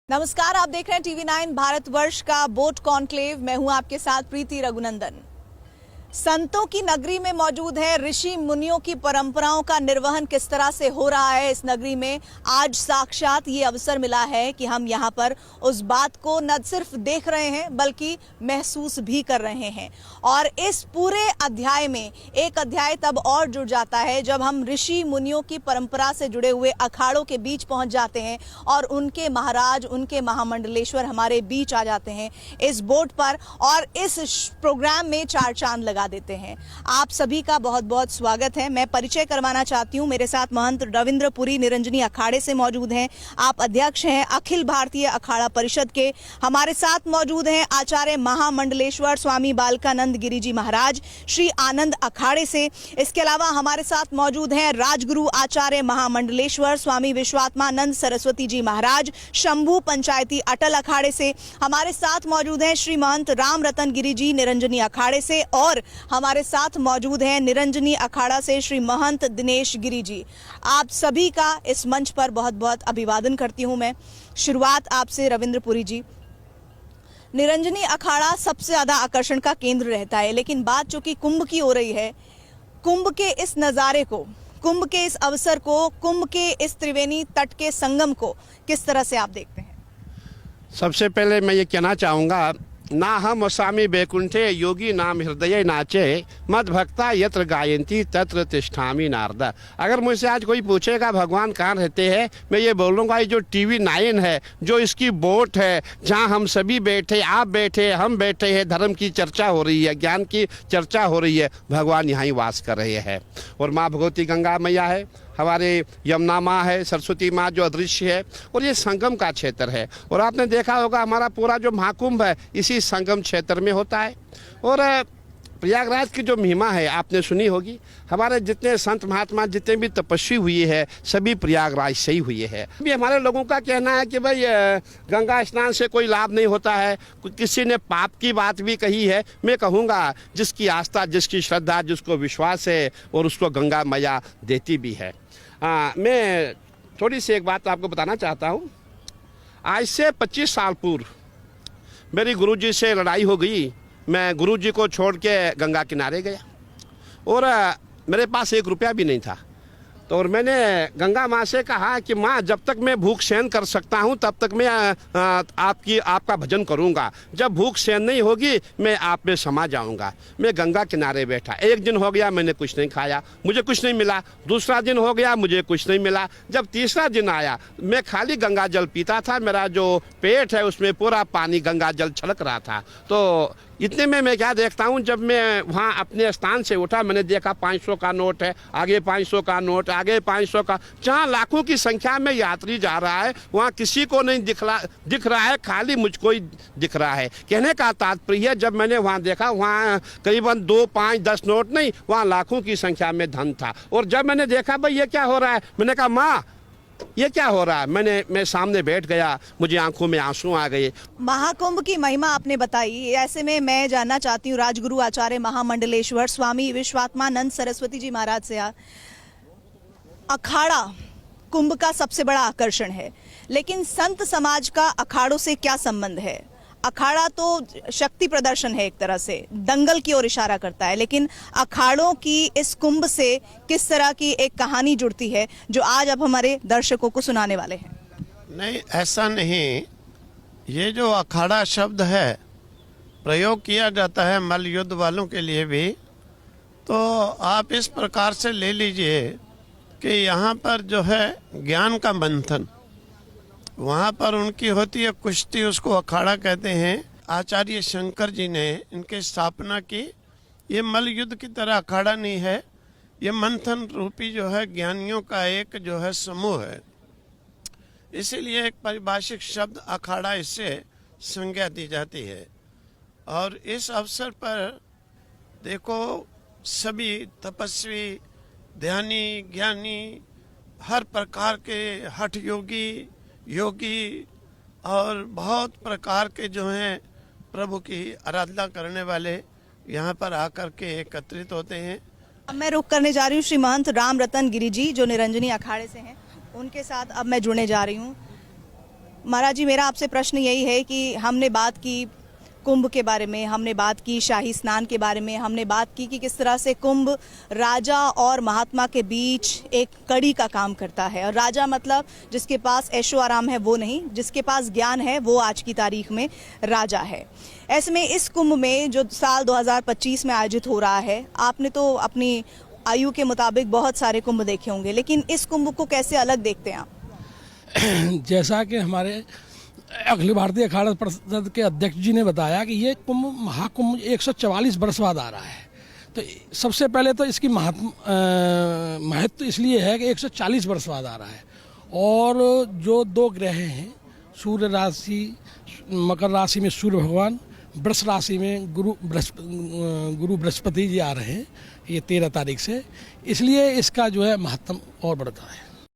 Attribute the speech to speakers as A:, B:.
A: नमस्कार, आप देख रहे हैं टीवी9 भारतवर्ष का बोट कॉन्क्लेव। मैं हूं आपके साथ प्रीति रघुनंदन। संतों की नगरी में मौजूद है। ऋषि मुनियों की परंपराओं का निर्वहन किस तरह से हो रहा है इस नगरी में, आज साक्षात ये अवसर मिला है कि हम यहाँ पर उस बात को न सिर्फ देख रहे हैं बल्कि महसूस भी कर रहे हैं। और इस पूरे अध्याय में एक अध्याय तब और जुड़ जाता है जब हम ऋषि मुनियों की परंपरा से जुड़े हुए अखाड़ों के बीच पहुंच जाते हैं और उनके महाराज, उनके महामंडलेश्वर हमारे बीच आ जाते हैं इस बोट पर और इस प्रोग्राम में चार चांद लगा देते हैं। आप सभी का बहुत बहुत स्वागत है। मैं परिचय करवाना चाहती हूं, मेरे साथ महंत रविंद्र पुरी निरंजनी अखाड़े से मौजूद हैं। आप अध्यक्ष हैं अखिल भारतीय अखाड़ा परिषद के। हमारे साथ मौजूद हैं आचार्य महामंडलेश्वर स्वामी बालकानंद गिरी जी महाराज श्री आनंद अखाड़े से। इसके अलावा हमारे साथ मौजूद हैं राजगुरु आचार्य महामंडलेश्वर स्वामी विश्वात्मानंद सरस्वती जी महाराज शंभू पंचायती अटल अखाड़े से। हमारे साथ मौजूद हैं श्री महंत राम रतन गिरी जी निरंजनी अखाड़े से और हमारे साथ मौजूद हैं निरंजनी अखाड़ा से श्री महंत दिनेश गिरी जी। आप सभी का इस मंच पर बहुत बहुत अभिवादन करती हूं मैं। शुरुआत आपसे रविंद्र पुरी जी। निरंजनी अखाड़ा सबसे ज्यादा आकर्षण का केंद्र रहता है, लेकिन बात चूंकि कुंभ की हो रही है, कुंभ के इस नज़ारे को, कुंभ के इस अवसर को, कुंभ के इस त्रिवेणी तट के संगम को किस तरह से आप देखते हैं?
B: सबसे पहले मैं ये कहना चाहूँगा, ना हम स्वामी बैकुंठे योगी नाम हृदय नाचे मद भक्ता यत्र गायंती तत्र तिष्ठामि नारद। अगर मुझसे आज कोई पूछेगा भगवान कहाँ रहते हैं, मैं ये बोलूँगा ये जो टीवी9 है, जो इसकी बोट है, जहाँ हम सभी बैठे, आप बैठे, हम बैठे हैं, धर्म की चर्चा हो रही है, ज्ञान की चर्चा हो रही है, भगवान यहाँ ही वास कर रहे हैं। और माँ भगवती गंगा मैया है, हमारे यमुना माँ है, सरस्वती माँ जो अदृश्य है, और ये संगम का क्षेत्र है। और आपने देखा होगा हमारा पूरा जो महाकुंभ है इसी संगम क्षेत्र में होता है। और प्रयागराज की जो महिमा है आपने सुनी होगी। हमारे जितने संत महात्मा, जितने भी तपस्वी हुए हैं, सभी प्रयागराज से ही हुए हैं। अभी हमारे लोगों का कहना है कि भाई गंगा स्नान से कोई लाभ नहीं होता है, किसी ने पाप की बात भी कही है। मैं कहूँगा जिसकी आस्था, जिसकी श्रद्धा, जिसको विश्वास है और उसको गंगा मैया देती भी है। मैं थोड़ी सी एक बात आपको बताना चाहता हूँ। आज से 25 साल पूर्व मेरी गुरुजी से लड़ाई हो गई। मैं गुरुजी को छोड़ के गंगा किनारे गया और मेरे पास 1 रुपया भी नहीं था। तो और मैंने गंगा माँ से कहा कि माँ, जब तक मैं भूख सहन कर सकता हूँ तब तक मैं आपका भजन करूँगा। जब भूख सहन नहीं होगी मैं आप में समा जाऊँगा। मैं गंगा किनारे बैठा। 1 दिन हो गया मैंने कुछ नहीं खाया, मुझे कुछ नहीं मिला। दूसरा दिन हो गया, मुझे कुछ नहीं मिला। जब तीसरा दिन आया, मैं खाली गंगा जल पीता था। मेरा जो पेट है उसमें पूरा पानी गंगा जल छलक रहा था। तो इतने में मैं क्या देखता हूँ, जब मैं वहाँ अपने स्थान से उठा, मैंने देखा 500 का नोट है, आगे 500 का नोट, आगे 500 का। जहाँ लाखों की संख्या में यात्री जा रहा है वहाँ किसी को नहीं दिख रहा है, खाली मुझको ही दिख रहा है। कहने का तात्पर्य, जब मैंने वहाँ देखा, वहाँ करीबन 2, 5, 10 नोट नहीं, वहाँ लाखों की संख्या में धन था। और जब मैंने देखा भाई ये क्या हो रहा है, मैंने कहा माँ ये क्या हो रहा है, मैं सामने बैठ गया, मुझे आंखों में आंसू आ गए।
A: महाकुंभ की महिमा आपने बताई, ऐसे में मैं जानना चाहती हूँ राजगुरु आचार्य महामंडलेश्वर स्वामी विश्वात्मानंद सरस्वती जी महाराज से। अखाड़ा कुंभ का सबसे बड़ा आकर्षण है, लेकिन संत समाज का अखाड़ों से क्या संबंध है? अखाड़ा तो शक्ति प्रदर्शन है, एक तरह से दंगल की ओर इशारा करता है, लेकिन अखाड़ों की इस कुंभ से किस तरह की एक कहानी जुड़ती है जो आज अब हमारे दर्शकों को सुनाने वाले हैं?
C: नहीं, ऐसा नहीं। ये जो अखाड़ा शब्द है प्रयोग किया जाता है मल्ल युद्ध वालों के लिए भी। तो आप इस प्रकार से ले लीजिए कि यहाँ पर जो है ज्ञान का मंथन, वहाँ पर उनकी होती है कुश्ती, उसको अखाड़ा कहते हैं। आचार्य शंकर जी ने इनकी स्थापना की। ये मल्ल युद्ध की तरह अखाड़ा नहीं है, ये मंथन रूपी जो है ज्ञानियों का एक जो है समूह है। इसीलिए एक पारिभाषिक शब्द अखाड़ा इससे संज्ञा दी जाती है। और इस अवसर पर देखो सभी तपस्वी, ध्यानी, ज्ञानी, हर प्रकार के हठ योगी और बहुत प्रकार के जो हैं प्रभु की आराधना करने वाले यहाँ पर आकर के एकत्रित होते हैं।
A: अब मैं रुक करने जा रही हूँ श्री महंत राम रतन गिरी जी जो निरंजनी अखाड़े से हैं, उनके साथ अब मैं जुड़ने जा रही हूँ। महाराज जी, मेरा आपसे प्रश्न यही है कि हमने बात की कुंभ के बारे में, हमने बात की शाही स्नान के बारे में, हमने बात की कि किस तरह से कुंभ राजा और महात्मा के बीच एक कड़ी का काम करता है। और राजा मतलब जिसके पास ऐशो आराम है वो नहीं, जिसके पास ज्ञान है वो आज की तारीख में राजा है। ऐसे में इस कुंभ में जो साल 2025 में आयोजित हो रहा है, आपने तो अपनी आयु के मुताबिक बहुत सारे कुंभ देखे होंगे, लेकिन इस कुंभ को कैसे अलग देखते हैं आप?
D: जैसा कि हमारे अखिल भारतीय अखाड़ा परिषद के अध्यक्ष जी ने बताया कि ये कुंभ महाकुंभ 144 वर्ष बाद आ रहा है। तो सबसे पहले तो इसकी महत्व इसलिए है कि 140 वर्ष बाद आ रहा है। और जो 2 ग्रह हैं, सूर्य राशि, मकर राशि में सूर्य भगवान, वृष राशि में गुरु बृहस्पति जी आ रहे हैं ये 13 तारीख से, इसलिए इसका जो है महत्व और बढ़ता है।